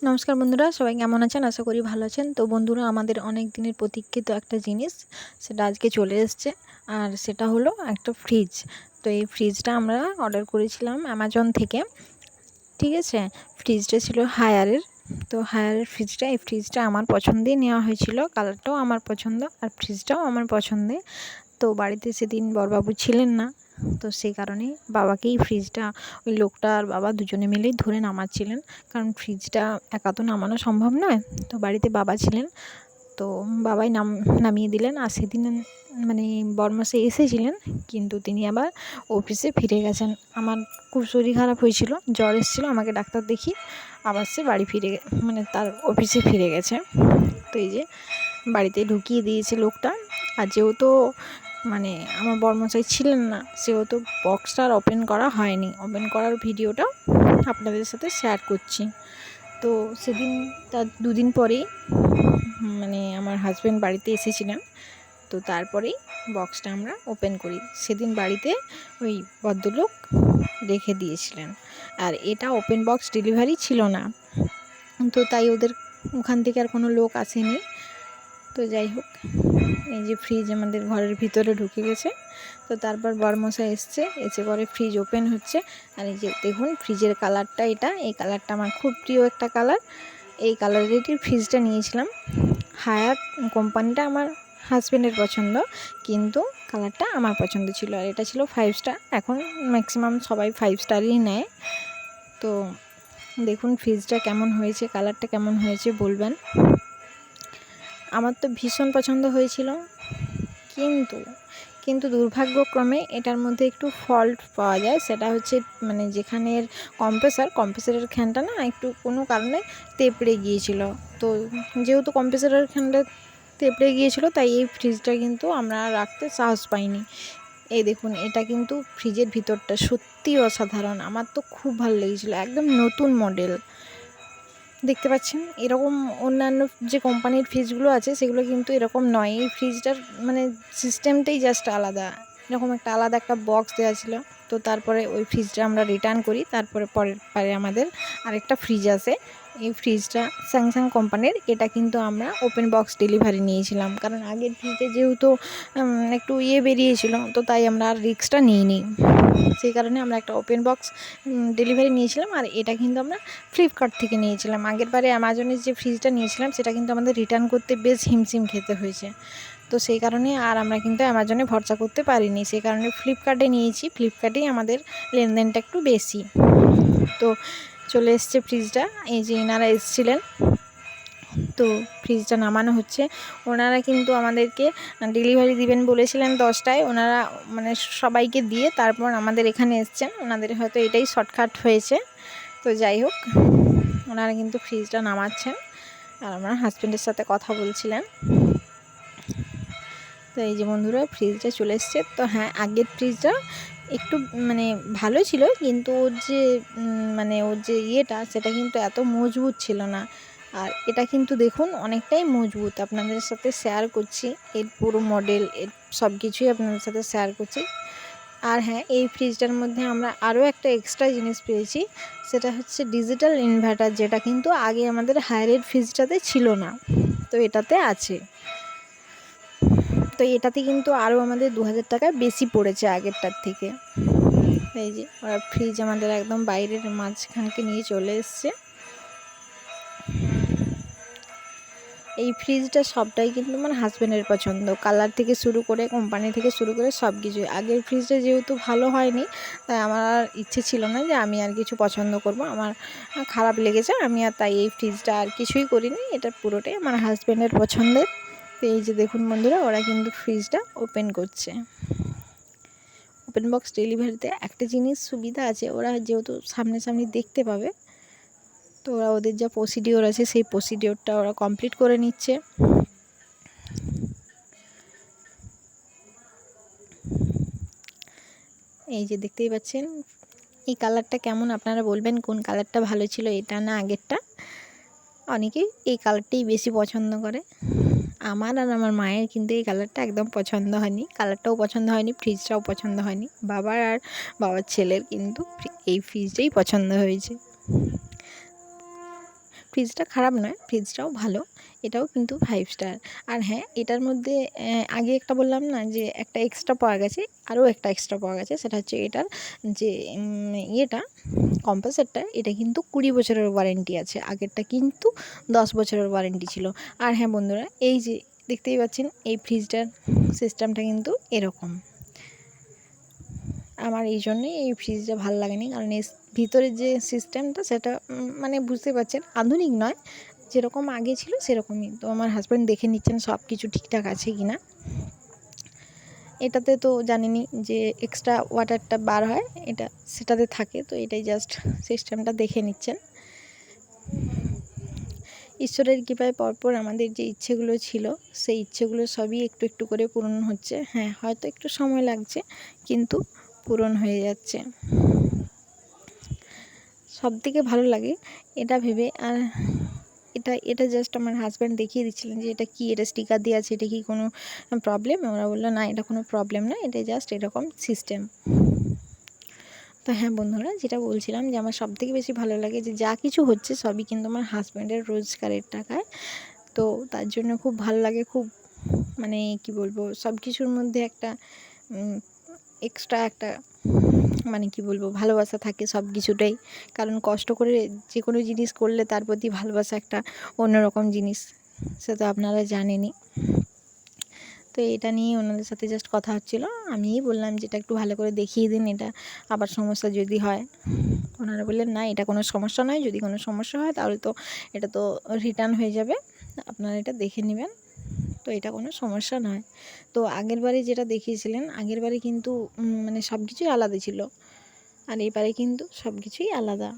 নমস্কার বন্ধুরা, সবাই কেমন আছেন? আশা করি ভালো আছেন। তো বন্ধুরা, আমাদের অনেক দিনের প্রতীক্ষিত একটা জিনিস সেটা আজকে চলে এসছে। আর সেটা হলো একটা ফ্রিজ। তো এই ফ্রিজটা আমরা অর্ডার করেছিলাম অ্যামাজন থেকে। ঠিক আছে? ফ্রিজটা ছিল হায়ারের। তো হায়ারের ফ্রিজটা, এই ফ্রিজটা আমার পছন্দেই নেওয়া হয়েছিল। কালারটাও আমার পছন্দ আর ফ্রিজটাও আমার পছন্দের। তো বাড়িতে সেদিন বড়বাবু ছিলেন না, তো সেই কারণে বাবাকেই ফ্রিজটা, ওই লোকটা আর বাবা দুজনে মিলেই ধরে নামাচ্ছিলেন। কারণ ফ্রিজটা একা তো নামানো সম্ভব নয়। তো বাড়িতে বাবা ছিলেন, তো বাবাই নামিয়ে দিলেন। আর সেদিন মানে বরমশাই এসেছিলেন, কিন্তু তিনি আবার অফিসে ফিরে গেছেন। আমার খুব শরীর খারাপ হয়েছিল, জ্বর এসেছিলো, আমাকে ডাক্তার দেখিয়ে আবার সে বাড়ি ফিরে তার অফিসে ফিরে গেছে। তো এই যে বাড়িতে ঢুকিয়ে দিয়েছে লোকটা। আর যেহেতু আমার বরমশাই ছিলেন না, সেহেতু বক্সটা আর ওপেন করা হয়নি। ওপেন করার ভিডিওটা আপনাদের সাথে শেয়ার করছি। তো সেদিন তার দুদিন পরেই আমার হাজব্যান্ড বাড়িতে এসেছিলেন। তো তারপরেই বক্সটা আমরা ওপেন করি। সেদিন বাড়িতে ওই ভদ্রলোক রেখে দিয়েছিলেন। আর এটা ওপেন বক্স ডেলিভারি ছিল না, তো তাই ওদের ওখান থেকে আর কোনো লোক আসেনি। তো যাই হোক, এই যে ফ্রিজ আমাদের ঘরের ভিতরে ঢুকে গেছে। তো তারপর বরমশাই এসে পরে ফ্রিজ ওপেন হচ্ছে। আর এই যে দেখুন ফ্রিজের কালারটা, এই কালারটা আমার খুব প্রিয় একটা কালার। এই কালারেরই ফ্রিজটা নিয়েছিলাম। হায়ার কোম্পানিটা আমার হাজব্যান্ডের পছন্দ, কিন্তু কালারটা আমার পছন্দ ছিল। আর এটা ছিল 5 স্টার। এখন ম্যাক্সিমাম সবাই 5 স্টারই নেয়। তো দেখুন ফ্রিজটা কেমন হয়েছে, কালারটা কেমন হয়েছে বলবেন। আমার তো ভীষণ পছন্দ হয়েছিল, কিন্তু দুর্ভাগ্যক্রমে এটার মধ্যে একটু ফল্ট পাওয়া যায়। সেটা হচ্ছে যেখানের কম্প্রেসারের ফ্যানটা না একটু কোনো কারণে তেপড়ে গিয়েছিল। তো যেহেতু কম্প্রেসারের ফ্যানটা তেপড়ে গিয়েছিল, তাই এই ফ্রিজটা কিন্তু আমরা রাখতে সাহস পাইনি। এই দেখুন, এটা কিন্তু ফ্রিজের ভিতরটা সত্যি অসাধারণ। আমার তো খুব ভালো লেগেছিলো, একদম নতুন মডেল। দেখতে পাচ্ছেন, এরকম অন্যান্য যে কোম্পানির ফ্রিজগুলো আছে সেগুলো কিন্তু এরকম নয়। এই ফ্রিজটার সিস্টেমটাই জাস্ট আলাদা। এরকম একটা আলাদা একটা বক্স দেওয়া ছিল। তো তারপরে ওই ফ্রিজটা আমরা রিটার্ন করি। তারপরে পরে আমাদের আরেকটা ফ্রিজ আসে। এই ফ্রিজটা স্যামসাং কোম্পানির। এটা কিন্তু আমরা ওপেন বক্স ডেলিভারি নিয়েছিলাম, কারণ আগের ফ্রিজে যেহেতু একটু বেরিয়েছিল, তো তাই আমরা আর রিস্কটা নিইনি। সেই কারণে আমরা একটা ওপেন বক্স ডেলিভারি নিয়েছিলাম। আর এটা কিন্তু আমরা ফ্লিপকার্ট থেকে নিয়েছিলাম। আগের বারে অ্যামাজনের যে ফ্রিজটা নিয়েছিলাম সেটা কিন্তু আমাদের রিটার্ন করতে বেশ হিমশিম খেতে হয়েছে। তো সেই কারণে আর আমরা কিন্তু অ্যামাজনে ভরসা করতে পারিনি। সেই কারণে ফ্লিপকার্টে নিয়েছি। ফ্লিপকার্টেই আমাদের লেনদেনটা একটু বেশি। তো চলে এসছে ফ্রিজটা। এই যে এনারা এসেছিলেন, তো ফ্রিজটা নামানো হচ্ছে। ওনারা কিন্তু আমাদেরকে ডেলিভারি দিবেন বলেছিলেন 10টায়। ওনারা সবাইকে দিয়ে তারপর আমাদের এখানে এসছেন। ওনাদের হয়তো এটাই শর্টকাট হয়েছে। তো যাই হোক, ওনারা কিন্তু ফ্রিজটা নামাচ্ছেন আর আমার হাজব্যান্ডের সাথে কথা বলছিলেন। তো এই যে বন্ধুরা, ফ্রিজটা চলে এসছে। তো হ্যাঁ, আগের ফ্রিজটা একটু ভালো ছিল, কিন্তু ওর যে ইয়েটা সেটা কিন্তু এত মজবুত ছিল না। আর এটা কিন্তু দেখুন অনেকটাই মজবুত। আপনাদের সাথে শেয়ার করছি এর পুরো মডেল, এর সব কিছুই আপনাদের সাথে শেয়ার করছি। আর হ্যাঁ, এই ফ্রিজটার মধ্যে আমরা আরও একটা এক্সট্রা জিনিস পেয়েছি। সেটা হচ্ছে ডিজিটাল ইনভার্টার, যেটা কিন্তু আগে আমাদের হায়ারের ফ্রিজটাতে ছিল না, তো এটাতে আছে। তো এটাতে কিন্তু আরও আমাদের 2000 টাকা বেশি পড়েছে আগেরটার থেকে। এই যে ওরা ফ্রিজ আমাদের একদম বাইরের মাঝখানকে নিয়ে চলে এসছে। এই ফ্রিজটা সবটাই কিন্তু আমার হাজব্যান্ডের পছন্দ, কালার থেকে শুরু করে কোম্পানি থেকে শুরু করে সব কিছুই। আগের ফ্রিজটা যেহেতু ভালো হয়নি, তাই আমার আর ইচ্ছে ছিল না যে আমি আর কিছু পছন্দ করব। আমার খারাপ লেগেছে, আমি আর তাই এই ফ্রিজটা আর কিছুই করিনি। এটা পুরোটাই আমার হাজব্যান্ডের পছন্দের। তো এই যে দেখুন বন্ধুরা, ওরা কিন্তু ফ্রিজটা ওপেন করছে। ওপেন বক্স ডেলিভারিতে একটা জিনিস সুবিধা আছে, ওরা যেহেতু সামনাসামনি দেখতে পাবে, তো ওরা ওদের যা প্রসিডিওর আছে সেই প্রসিডিওরটা ওরা কমপ্লিট করে নিচ্ছে। এই যে দেখতেই পাচ্ছেন, এই কালারটা কেমন আপনারা বলবেন, কোন কালারটা ভালো ছিল, এটা না আগেরটা? অনেকেই এই কালারটাই বেশি পছন্দ করে। আমার আর আমার মায়ের কিন্তু এই কালারটা একদম পছন্দ হয়নি। কালারটাও পছন্দ হয়নি, ফ্রিজটাও পছন্দ হয়নি। বাবার আর বাবার ছেলের কিন্তু এই ফ্রিজটাই পছন্দ হয়েছে। ফ্রিজটা খারাপ নয়, ফ্রিজটাও ভালো, এটাও কিন্তু 5 স্টার। আর হ্যাঁ, এটার মধ্যে আগে একটা বললাম না যে একটা এক্সট্রা পাওয়া গেছে, আরও একটা এক্সট্রা পাওয়া গেছে, সেটা হচ্ছে এটার যে ইয়েটা কম্প্রেসরটা, এটা কিন্তু 20 বছরের ওয়ারেন্টি আছে, আগেরটা কিন্তু 10 বছরের ওয়ারেন্টি ছিল। আর হ্যাঁ বন্ধুরা, এই যে দেখতেই পাচ্ছেন এই ফ্রিজটার সিস্টেমটা কিন্তু এরকম। আমার এই জন্যই এই ফ্রিজটা ভালো লাগেনি, কারণ এর ভিতরের যে সিস্টেমটা সেটা মানে বুঝতে পারছেন আধুনিক নয়, যেরকম আগে ছিল সেরকমই। তো আমার হাজব্যান্ড দেখে নিচ্ছেন সব কিছু ঠিকঠাক আছে কি না। এটাতে তো জানেনই যে এক্সট্রা ওয়াটারটা বার হয়, এটা সেটাতে থাকে, তো এটাই জাস্ট সিস্টেমটা দেখে নিচ্ছেন। ঈশ্বরের কৃপায় পরপর আমাদের যে ইচ্ছেগুলো ছিল সেই ইচ্ছেগুলো সবই একটু একটু করে পূরণ হচ্ছে। হ্যাঁ, হয়তো একটু সময় লাগছে, কিন্তু পূরণ হয়ে যাচ্ছে। সবথেকে ভালো লাগে এটা ভেবে। আর এটা জাস্ট আমার হাজব্যান্ড দেখিয়ে দিচ্ছিলেন যে এটা কি, এটা স্টিকার দেওয়া আছে, এটা কি কোনো প্রবলেম? ওরা বললো না, এটা কোনো প্রবলেম না, এটা জাস্ট এরকম সিস্টেম। তো হ্যাঁ বন্ধুরা, যেটা বলছিলাম যে আমার সবথেকে বেশি ভালো লাগে যে যা কিছু হচ্ছে সবই কিন্তু আমার হাজব্যান্ডের রোজগারের টাকায়। তো তার জন্য খুব ভালো লাগে, খুব মানে কি বলবো, সব কিছুর মধ্যে একটা এক্সট্রা একটা মানে কি বলবো, ভালোবাসা থাকে সব কিছুটাই। কারণ কষ্ট করে যে কোনো জিনিস করলে তার প্রতি ভালোবাসা একটা অন্যরকম জিনিস, সে তো আপনারা জানেনই। তো এটা নিয়ে ওনাদের সাথে জাস্ট কথা হচ্ছিলো, আমিই বললাম যে এটা একটু ভালো করে দেখিয়ে দিন, এটা আবার সমস্যা যদি হয়। ওনারা বললেন না, এটা কোনো সমস্যা নয়, যদি কোনো সমস্যা হয় তাহলে তো এটা তো রিটার্ন হয়ে যাবে, আপনারা এটা দেখে নেবেন, তো এটা কোনো সমস্যা নয়। তো আগের বারে যেটা দেখিয়েছিলেন, আগের বারে কিন্তু মানে সব কিছুই আলাদা ছিল, আর এবারে কিন্তু সব কিছুই আলাদা।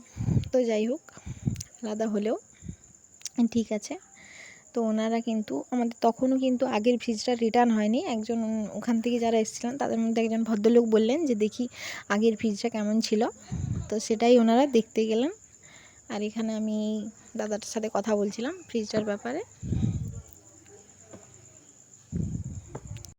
তো যাই হোক, আলাদা হলেও ঠিক আছে। তো ওনারা কিন্তু আমাদের তখনও কিন্তু আগের ফ্রিজটা রিটার্ন হয়নি। একজন ওখান থেকে যারা এসেছিলেন তাদের মধ্যে একজন ভদ্রলোক বললেন যে দেখি আগের ফ্রিজটা কেমন ছিল, তো সেটাই ওনারা দেখতে গেলেন। আর এখানে আমি দাদাটার সাথে কথা বলছিলাম ফ্রিজটার ব্যাপারে।